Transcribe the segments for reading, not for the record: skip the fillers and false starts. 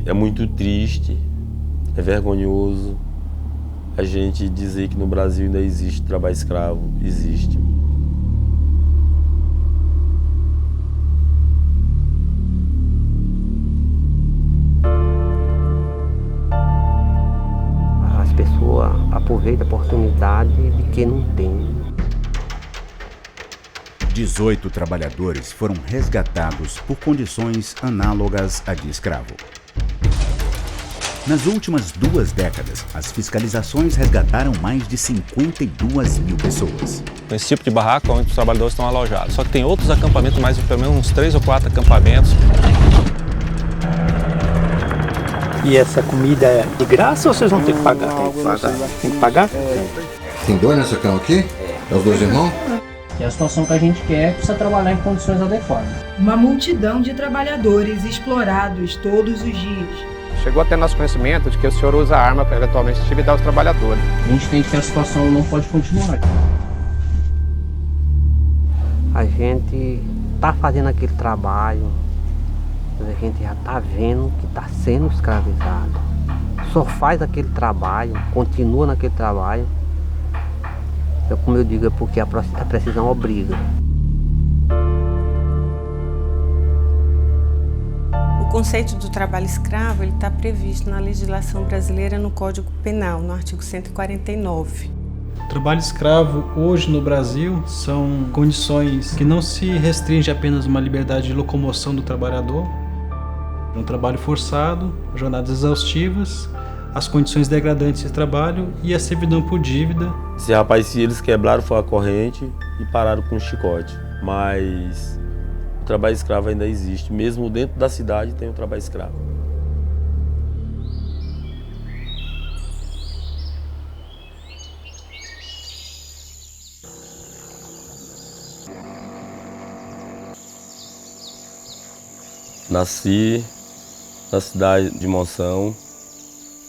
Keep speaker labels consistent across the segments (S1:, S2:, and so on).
S1: É muito triste, é vergonhoso a gente dizer que no Brasil ainda existe trabalho escravo. Existe.
S2: As pessoas aproveitam a oportunidade de quem não tem.
S3: 18 trabalhadores foram resgatados por condições análogas à de escravo. Nas últimas 2 décadas, as fiscalizações resgataram mais de 52 mil pessoas.
S4: Esse tipo de barraco onde os trabalhadores estão alojados. Só que tem outros acampamentos, mais pelo menos uns 3 ou 4 acampamentos.
S5: E essa comida é de graça ou vocês vão ter que pagar? Tem que pagar?
S6: Tem 2 nessa cama aqui? É os 2 irmãos?
S7: E a situação que a gente quer é precisa trabalhar em condições adequadas.
S8: Uma multidão de trabalhadores explorados todos os dias.
S9: Chegou até nosso conhecimento de que o senhor usa a arma para eventualmente intimidar os trabalhadores.
S7: A gente tem que a situação não pode continuar.
S2: A gente está fazendo aquele trabalho, mas a gente já está vendo que está sendo escravizado. Só faz aquele trabalho, continua naquele trabalho. Então, como eu digo, é porque a precisão obriga.
S10: O conceito do trabalho escravo está previsto na legislação brasileira no Código Penal, no artigo 149.
S11: O trabalho escravo hoje no Brasil são condições que não se restringe apenas uma liberdade de locomoção do trabalhador, um trabalho forçado, jornadas exaustivas, as condições degradantes de trabalho e a servidão por dívida.
S1: Esse rapaz, se eles quebraram, foi a corrente e pararam com o chicote. Mas o trabalho escravo ainda existe. Mesmo dentro da cidade tem o trabalho escravo. Nasci na cidade de Monção.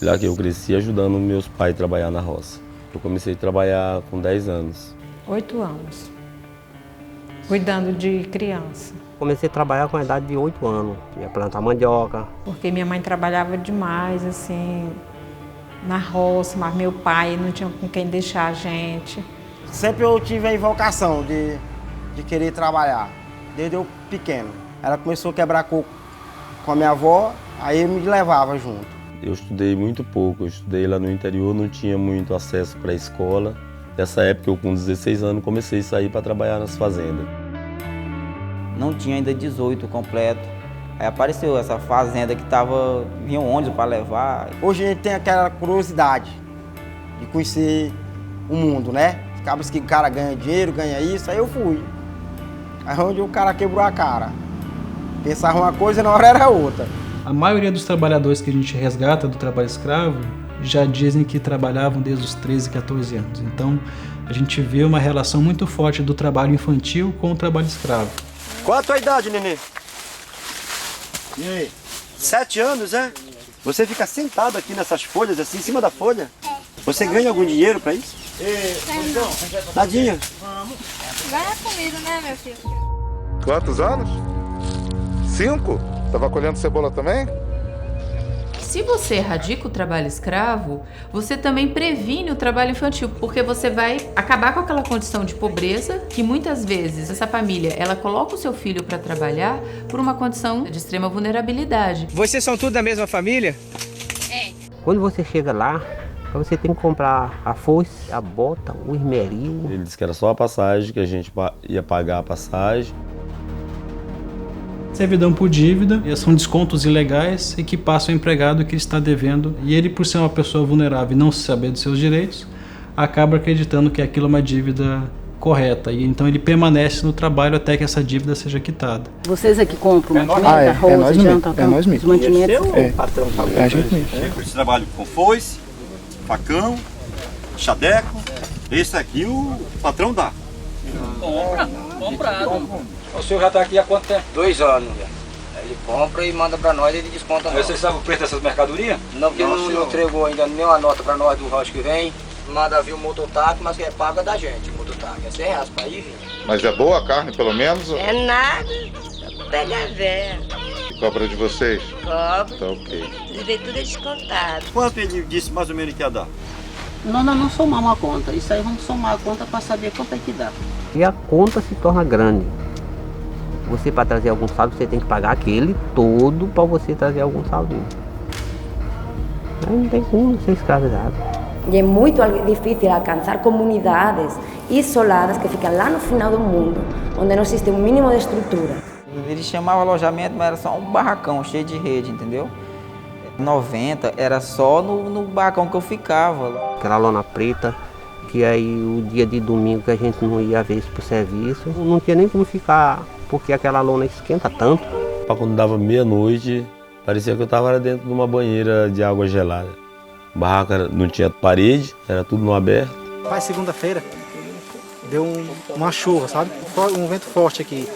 S1: Lá que eu cresci ajudando meus pais a trabalhar na roça. Eu comecei a trabalhar com 10 anos.
S12: 8 anos, cuidando de criança.
S2: Comecei a trabalhar com a idade de 8 anos, ia plantar mandioca.
S12: Porque minha mãe trabalhava demais, assim, na roça, mas meu pai não tinha com quem deixar a gente.
S13: Sempre eu tive a invocação de querer trabalhar, desde eu pequeno. Ela começou a quebrar coco com a minha avó, aí me levava junto.
S1: Eu estudei muito pouco, eu estudei lá no interior, não tinha muito acesso para a escola. Nessa época, eu com 16 anos, comecei a sair para trabalhar nas fazendas.
S14: Não tinha ainda 18 completo. Aí apareceu essa fazenda que vinha um ônibus para levar.
S13: Hoje a gente tem aquela curiosidade de conhecer o mundo, né? Acaba que o cara ganha dinheiro, ganha isso, aí eu fui. Aí onde o cara quebrou a cara. Pensava uma coisa e na hora era outra.
S11: A maioria dos trabalhadores que a gente resgata do trabalho escravo já dizem que trabalhavam desde os 13, 14 anos. Então, a gente vê uma relação muito forte do trabalho infantil com o trabalho escravo.
S15: Qual a tua idade, nenê? E aí? 7 anos, é? Você fica sentado aqui nessas folhas, assim, em cima da folha? Você ganha algum dinheiro pra isso? Tadinha.
S16: Ganha comida, né, meu filho?
S17: Quantos anos? 5? Tava colhendo cebola também?
S18: Se você erradica o trabalho escravo, você também previne o trabalho infantil, porque você vai acabar com aquela condição de pobreza que muitas vezes essa família, ela coloca o seu filho para trabalhar por uma condição de extrema vulnerabilidade.
S19: Vocês são tudo da mesma família?
S2: É. Quando você chega lá, você tem que comprar a foice, a bota, o esmeril.
S1: Ele disse que era só a passagem, que a gente ia pagar a passagem.
S11: Servidão por dívida, são descontos ilegais e que passam ao empregado que está devendo, e ele, por ser uma pessoa vulnerável e não saber dos seus direitos, acaba acreditando que aquilo é uma dívida correta, e então ele permanece no trabalho até que essa dívida seja quitada.
S20: Vocês aqui compram mantimento, arroz, janta, os mantimentos?
S17: É a gente mesmo.
S15: Esse trabalho com foice, facão, chadeco, esse aqui o patrão dá.
S19: Comprado. O senhor já está aqui há quanto tempo?
S14: 2 anos. Ele compra e manda para nós e ele desconta.
S19: Mas você sabe o preço dessas mercadorias?
S14: Não, porque não entregou ainda nenhuma nota para nós do rocha que vem. Manda vir o mototáxi, mas que é paga da gente. O mototáxi é 100 reais para ir vir.
S17: Mas é boa a carne, pelo menos?
S16: É nada, só pra pegar velho.
S17: Cobra de vocês?
S21: Cobro.
S17: Tá ok.
S21: E vem tudo descontado.
S15: Quanto ele disse mais ou menos que ia dar?
S2: Nós não somamos a conta. Isso aí vamos somar a conta para saber quanto é que dá. E a conta se torna grande. Você, para trazer algum saldo, você tem que pagar aquele todo para você trazer algum saldinho. Aí não tem como ser escravizado.
S22: E é muito difícil alcançar comunidades isoladas que ficam lá no final do mundo, onde não existe um mínimo de estrutura.
S14: Eles chamavam alojamento, mas era só um barracão cheio de rede, entendeu? 90 era só no barracão que eu ficava.
S2: Aquela lona preta, que aí o dia de domingo que a gente não ia ver isso pro serviço, não tinha nem como ficar, porque aquela lona esquenta tanto.
S1: Quando dava meia-noite, parecia que eu estava dentro de uma banheira de água gelada. O barraco não tinha parede, era tudo no aberto.
S5: Pai, segunda-feira, deu uma chuva, sabe? Um vento forte aqui.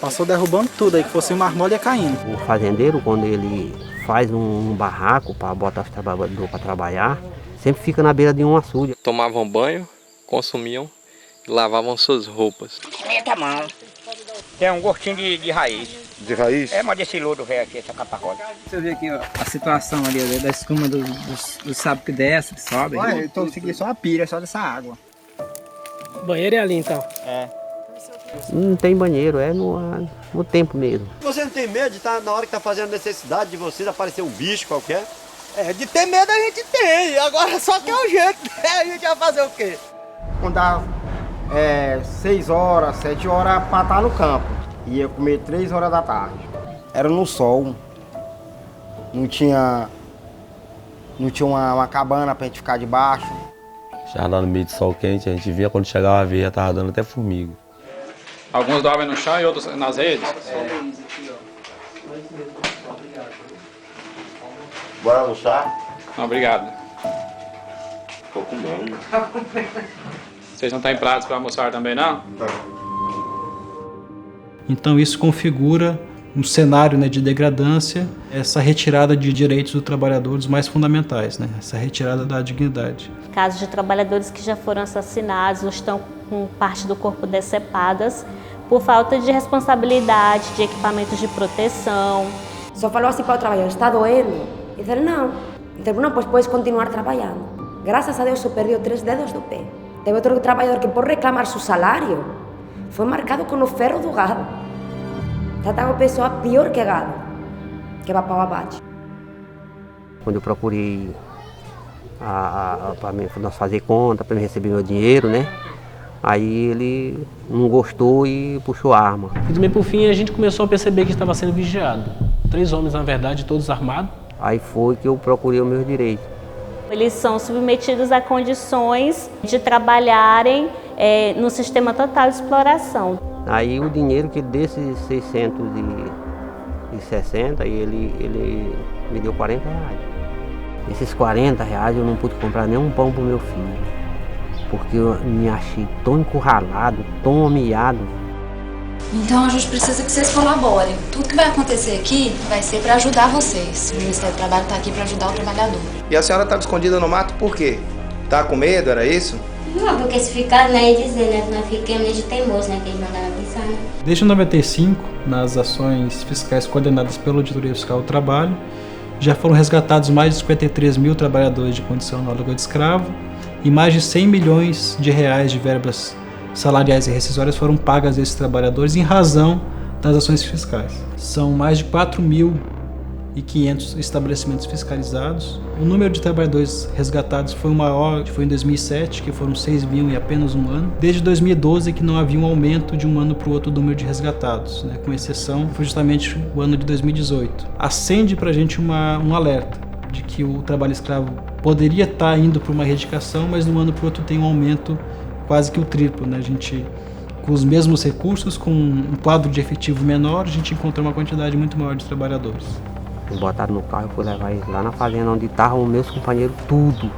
S5: Passou derrubando tudo aí, que fosse uma armolha ia caindo.
S2: O fazendeiro, quando ele faz um barraco para botar os trabalhadores para trabalhar, sempre fica na beira de um açude.
S4: Tomavam banho, consumiam e lavavam suas roupas.
S21: Meta a mão. Tem um gostinho de raiz.
S17: De raiz?
S21: É, mas desse lodo velho aqui, essa capacola.
S23: Você vê aqui ó, a situação ali da escuma do sapo que desce, que sobe.
S5: Olha, eu tô seguindo só a pilha, só dessa água.
S7: O banheiro é ali então?
S5: É.
S2: Não tem banheiro, é no tempo mesmo.
S15: Você não tem medo de estar na hora que está fazendo necessidade de vocês aparecer um bicho qualquer?
S5: É, de ter medo a gente tem, agora só que é o jeito, a gente vai fazer o quê? Quando dá 6 horas, 7 horas para estar no campo, ia comer 3 horas da tarde. Era no sol, não tinha uma cabana para a gente ficar debaixo.
S1: Já lá no meio de sol quente, a gente via quando chegava a ver, já estava dando até formiga.
S19: Alguns dormem no chão e outros nas redes?
S15: Bora almoçar?
S19: Não, obrigado.
S15: Tô comendo.
S19: Vocês não têm pratos para almoçar também, não?
S11: Então isso configura um cenário, né, de degradância, essa retirada de direitos dos trabalhadores mais fundamentais, né, essa retirada da dignidade.
S24: Casos de trabalhadores que já foram assassinados ou estão com parte do corpo decepadas por falta de responsabilidade, de equipamentos de proteção.
S22: Só falou assim para o trabalhador, está doendo? E disseram, não. Então, não, pois puedes continuar trabalhando. Graças a Deus, só perdeu 3 dedos do pé. Teve outro trabalhador que, por reclamar seu salário, foi marcado com o ferro do gado. Trataram a pessoa pior que gado, que vai para o abate.
S2: Quando eu procurei para nós fazer conta, para receber meu dinheiro, né? Aí ele não gostou e puxou a arma.
S7: E também por fim a gente começou a perceber que estava sendo vigiado. 3 homens, na verdade, todos armados.
S2: Aí foi que eu procurei o meu direito.
S24: Eles são submetidos a condições de trabalharem no sistema total de exploração.
S2: Aí o dinheiro que desses 660, ele me deu 40 reais. Esses 40 reais eu não pude comprar nem um pão para o meu filho. Porque eu me achei tão encurralado, tão humilhado.
S25: Então a gente precisa que vocês colaborem. Tudo que vai acontecer aqui vai ser para ajudar vocês. O Ministério do Trabalho está aqui para ajudar o trabalhador.
S26: E a senhora estava escondida no mato por quê? Tá com medo, era isso?
S27: Não, porque se ficar, né, dizer, né, nós ficamos de teimoso, né, que eles mandaram avisar, né?
S11: Desde 95, nas ações fiscais coordenadas pela Auditoria Fiscal do Trabalho, já foram resgatados mais de 53 mil trabalhadores de condição análoga de escravo e mais de 100 milhões de reais de verbas salariais e rescisórias foram pagas a esses trabalhadores em razão das ações fiscais. São mais de 4.500 estabelecimentos fiscalizados. O número de trabalhadores resgatados foi o maior, que foi em 2007, que foram 6 mil em apenas um ano. Desde 2012 que não havia um aumento de um ano para o outro do número de resgatados, né? Com exceção, foi justamente o ano de 2018. Acende para a gente um alerta de que o trabalho escravo poderia estar indo para uma erradicação, mas de um ano para o outro tem um aumento quase que o triplo, né? A gente, com os mesmos recursos, com um quadro de efetivo menor, a gente encontrou uma quantidade muito maior de trabalhadores.
S2: Me botaram no carro e fui levar eles lá na fazenda onde estavam meus companheiros, tudo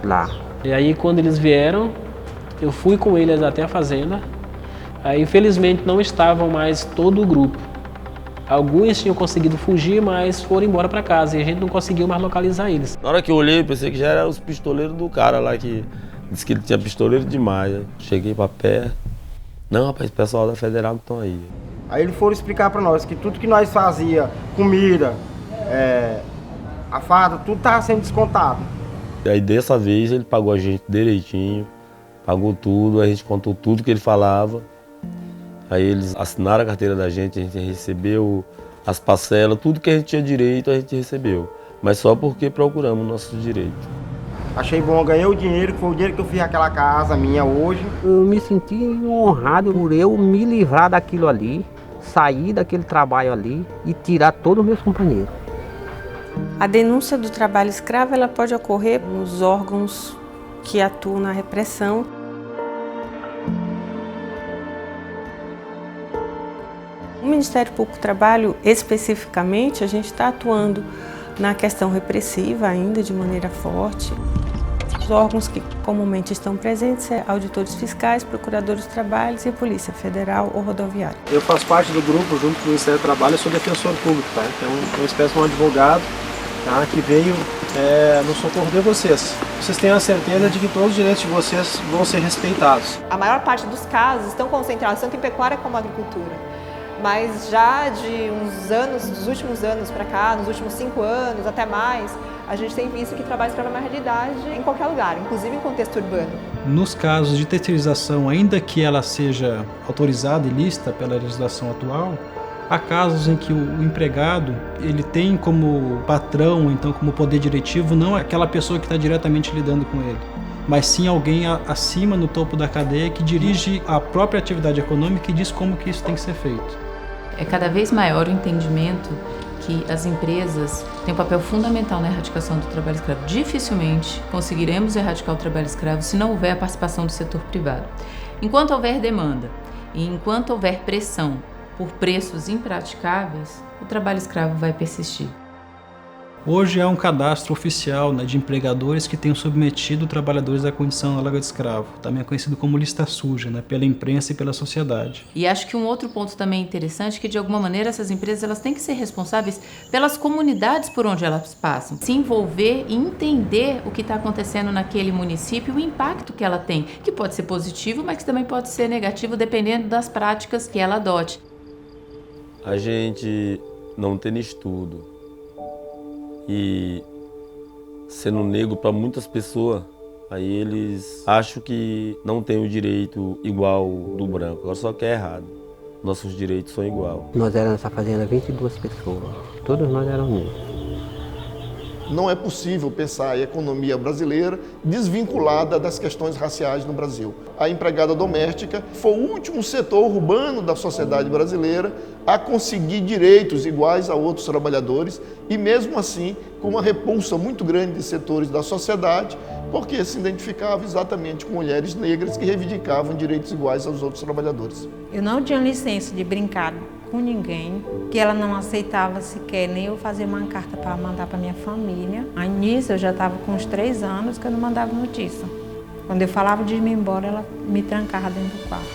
S2: lá.
S7: E aí quando eles vieram, eu fui com eles até a fazenda. Aí infelizmente não estavam mais todo o grupo. Alguns tinham conseguido fugir, mas foram embora para casa e a gente não conseguiu mais localizar eles.
S1: Na hora que eu olhei, pensei que já eram os pistoleiros do cara lá que disse que ele tinha pistoleiro demais. Cheguei para perto. Não, rapaz, o pessoal da Federal que estão aí.
S5: Aí eles foram explicar para nós que tudo que nós fazia, comida, a farda, tudo estava sendo descontado.
S1: E aí dessa vez ele pagou a gente direitinho, pagou tudo, a gente contou tudo que ele falava. Aí eles assinaram a carteira da gente, a gente recebeu as parcelas, tudo que a gente tinha direito a gente recebeu. Mas só porque procuramos o nosso direito.
S5: Achei bom, ganhei o dinheiro, que foi o dinheiro que eu fiz aquela casa minha hoje.
S2: Eu me senti honrado por eu me livrar daquilo ali, sair daquele trabalho ali e tirar todos os meus companheiros.
S3: A denúncia do trabalho escravo ela pode ocorrer nos órgãos que atuam na repressão. O Ministério Público do Trabalho, especificamente, a gente está atuando na questão repressiva ainda de maneira forte. Os órgãos que comumente estão presentes são auditores fiscais, procuradores do trabalho e Polícia Federal ou Rodoviária.
S6: Eu faço parte do grupo, junto com o Ministério do Trabalho, eu sou defensor público, tá? Então, uma espécie de um advogado, tá? Que veio no socorro de vocês. Vocês tenham a certeza de que todos os direitos de vocês vão ser respeitados.
S8: A maior parte dos casos estão concentrados tanto em pecuária como agricultura. Mas já de uns anos, dos últimos anos para cá, nos últimos 5 anos, até mais, a gente tem visto que trabalho escravo é uma realidade em qualquer lugar, inclusive em contexto urbano.
S11: Nos casos de terceirização, ainda que ela seja autorizada e lista pela legislação atual, há casos em que o empregado ele tem como patrão, então como poder diretivo, não aquela pessoa que está diretamente lidando com ele, mas sim alguém acima no topo da cadeia que dirige a própria atividade econômica e diz como que isso tem que ser feito.
S18: É cada vez maior o entendimento que as empresas têm um papel fundamental na erradicação do trabalho escravo. Dificilmente conseguiremos erradicar o trabalho escravo se não houver a participação do setor privado. Enquanto houver demanda e enquanto houver pressão por preços impraticáveis, o trabalho escravo vai persistir.
S11: Hoje há um cadastro oficial, né, de empregadores que tenham submetido trabalhadores à condição análoga de escravo, também é conhecido como lista suja, né, pela imprensa e pela sociedade.
S18: E acho que um outro ponto também interessante é que, de alguma maneira, essas empresas elas têm que ser responsáveis pelas comunidades por onde elas passam, se envolver e entender o que está acontecendo naquele município, o impacto que ela tem, que pode ser positivo, mas que também pode ser negativo, dependendo das práticas que ela adote.
S1: A gente não tem estudo. E sendo negro para muitas pessoas, aí eles acham que não tem o direito igual do branco, agora só que é errado. Nossos direitos são iguais.
S2: Nós éramos nessa fazenda 22 pessoas, todos nós éramos negros.
S17: Não é possível pensar a economia brasileira desvinculada das questões raciais no Brasil. A empregada doméstica foi o último setor urbano da sociedade brasileira a conseguir direitos iguais a outros trabalhadores e, mesmo assim, com uma repulsa muito grande de setores da sociedade, porque se identificava exatamente com mulheres negras que reivindicavam direitos iguais aos outros trabalhadores.
S3: Eu não tinha licença de brincar com ninguém, que ela não aceitava sequer nem eu fazer uma carta para mandar para minha família. Aí nisso eu já estava com uns 3 anos que eu não mandava notícia. Quando eu falava de ir embora, ela me trancava dentro do quarto.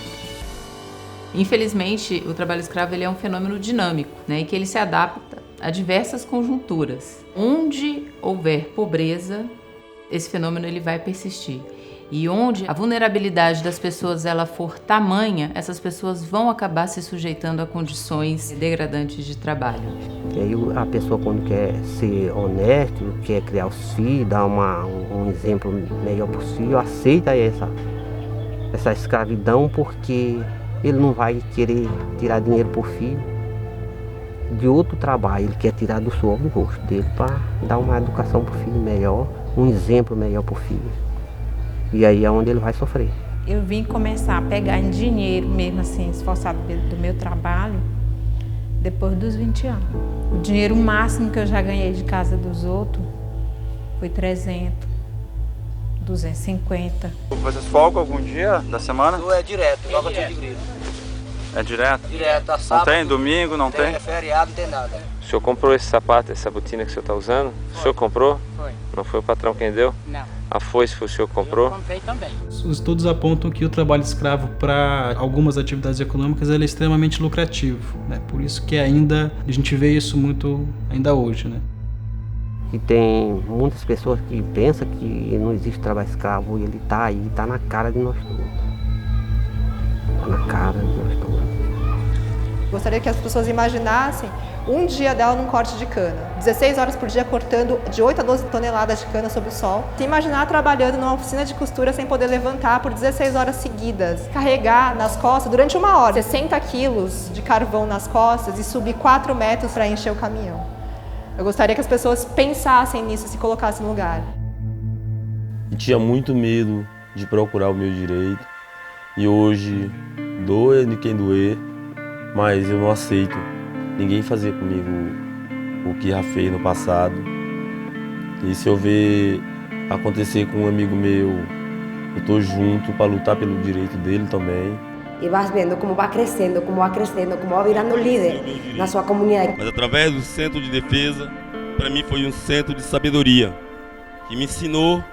S18: Infelizmente, o trabalho escravo ele é um fenômeno dinâmico, né, e que ele se adapta a diversas conjunturas. Onde houver pobreza, esse fenômeno ele vai persistir. E onde a vulnerabilidade das pessoas ela for tamanha, essas pessoas vão acabar se sujeitando a condições degradantes de trabalho.
S2: E aí a pessoa, quando quer ser honesto, quer criar os filhos, dar um exemplo melhor possível, aceita essa escravidão, porque ele não vai querer tirar dinheiro por filho de outro trabalho, ele quer tirar do suor do rosto dele para dar uma educação para o filho melhor, um exemplo melhor para o filho. E aí é onde ele vai sofrer.
S3: Eu vim começar a pegar em dinheiro mesmo assim, esforçado do meu trabalho, depois dos 20 anos. O dinheiro máximo que eu já ganhei de casa dos outros foi 300, 250.
S9: Vocês folgam algum dia da semana?
S10: É direto, igual batida de grilo.
S9: É direto?
S10: Direto, tá sábado.
S9: Não tem? Domingo não tem?
S10: É feriado, não tem nada.
S9: O senhor comprou esse sapato, essa botina que o senhor está usando? Foi. O senhor comprou?
S10: Foi.
S9: Não foi o patrão quem deu?
S10: Não.
S9: A foice foi o senhor que comprou?
S10: Eu comprei também.
S11: Os estudos apontam que o trabalho escravo para algumas atividades econômicas ele é extremamente lucrativo, né? Por isso que ainda a gente vê isso muito ainda hoje, né?
S2: E tem muitas pessoas que pensam que não existe trabalho escravo e ele está aí, está na cara de nós todos. Está na cara de nós todos.
S8: Gostaria que as pessoas imaginassem um dia dela num corte de cana. 16 horas por dia cortando de 8 a 12 toneladas de cana sob o sol. Se imaginar trabalhando numa oficina de costura sem poder levantar por 16 horas seguidas. Carregar nas costas durante 1 hora 60 quilos de carvão nas costas e subir 4 metros para encher o caminhão. Eu gostaria que as pessoas pensassem nisso, se colocassem no lugar.
S1: E tinha muito medo de procurar o meu direito. E hoje, doa de quem doer, mas eu não aceito ninguém fazer comigo o que já fez no passado. E se eu ver acontecer com um amigo meu, eu estou junto para lutar pelo direito dele também.
S22: E vas vendo como vai crescendo, como vai virando líder na sua comunidade.
S1: Mas através do Centro de Defesa, para mim foi um centro de sabedoria, que me ensinou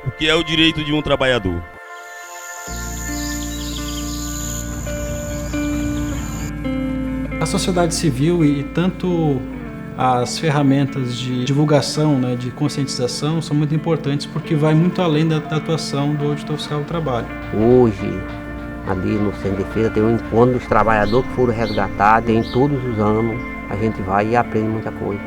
S1: o que é o direito de um trabalhador.
S11: A sociedade civil e tanto as ferramentas de divulgação, né, de conscientização, são muito importantes porque vai muito além da atuação do auditor fiscal do trabalho.
S2: Hoje, ali no Centro de Defesa, tem um encontro dos trabalhadores que foram resgatados, tem todos os anos, a gente vai e aprende muita coisa.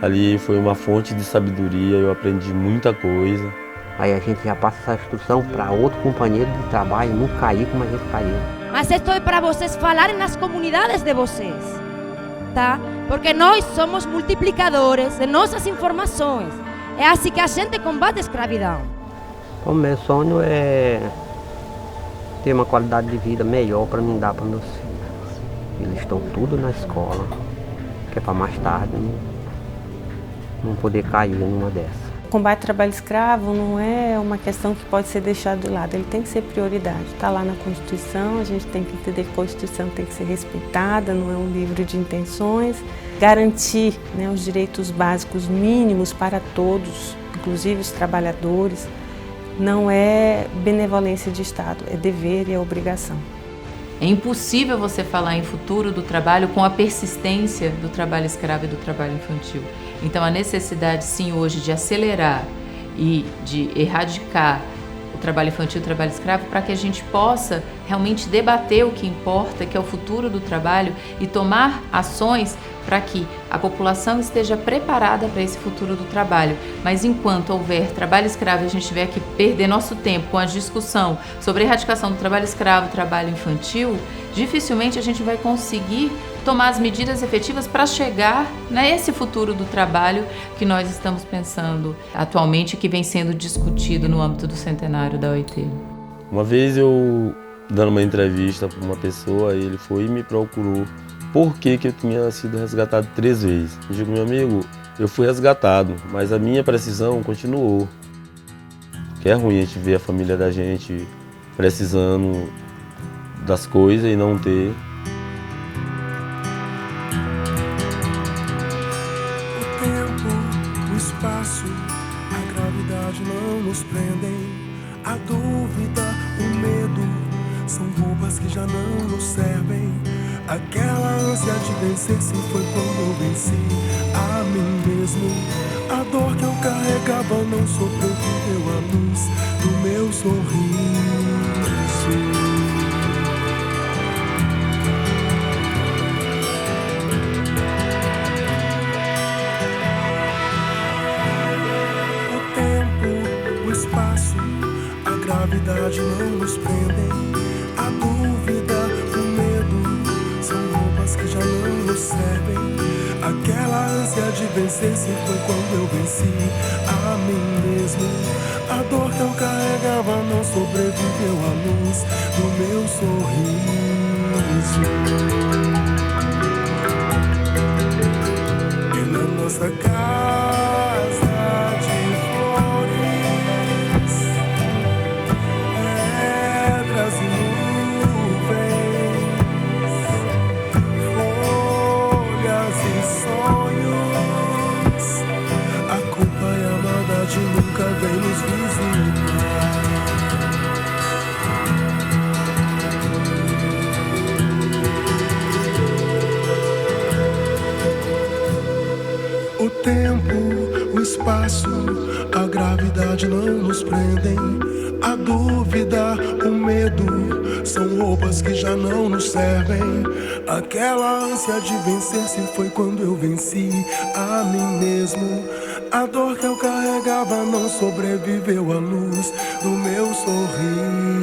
S1: Ali foi uma fonte de sabedoria, eu aprendi muita coisa.
S2: Aí a gente já passa essa instrução para outro companheiro de trabalho não cair como a gente caiu.
S22: Mas isto é para vocês falarem nas comunidades de vocês, tá? Porque nós somos multiplicadores de nossas informações. É assim que a gente combate a escravidão.
S2: O meu sonho é ter uma qualidade de vida melhor para mim dar para meus filhos. Eles estão tudo na escola, que é para mais tarde não poder cair numa dessas.
S3: O combate ao trabalho escravo não é uma questão que pode ser deixada de lado, ele tem que ser prioridade. Está lá na Constituição, a gente tem que entender que a Constituição tem que ser respeitada, não é um livro de intenções. Garantir, né, os direitos básicos mínimos para todos, inclusive os trabalhadores, não é benevolência de Estado, é dever e é obrigação.
S18: É impossível você falar em futuro do trabalho com a persistência do trabalho escravo e do trabalho infantil. Então a necessidade sim hoje de acelerar e de erradicar o trabalho infantil e o trabalho escravo para que a gente possa realmente debater o que importa, que é o futuro do trabalho e tomar ações para que a população esteja preparada para esse futuro do trabalho. Mas enquanto houver trabalho escravo e a gente tiver que perder nosso tempo com a discussão sobre a erradicação do trabalho escravo e trabalho infantil, dificilmente a gente vai conseguir tomar as medidas efetivas para chegar nesse futuro do trabalho que nós estamos pensando atualmente, que vem sendo discutido no âmbito do centenário da OIT.
S1: Uma vez eu, dando uma entrevista para uma pessoa, ele foi e me procurou por que eu tinha sido resgatado 3 vezes. Eu digo, meu amigo, eu fui resgatado, mas a minha precisão continuou. Que é ruim a gente ver a família da gente precisando das coisas e não ter.
S4: O tempo, o espaço, a gravidade não nos prendem. A dúvida, o medo, são roupas que já não nos servem. Aquela ânsia de vencer se foi quando eu venci a mim mesmo. A dor que eu carregava não sobreviveu à luz do meu sorriso. O tempo, o espaço, a gravidade não nos prendem. A dúvida, o medo, são roupas que já não nos servem. Aquela ânsia de vencer se foi quando eu venci a mim mesmo. A dor que eu carregava não sobreviveu à luz do meu sorriso. E na nossa casa de flores, pedras e nunca vem nos visitar. O tempo, o espaço, a gravidade não nos prendem. A dúvida, o medo, são roupas que já não nos servem. Aquela ânsia de vencer se foi quando eu venci a mim mesmo. A dor que eu carregava não sobreviveu à luz do meu sorriso.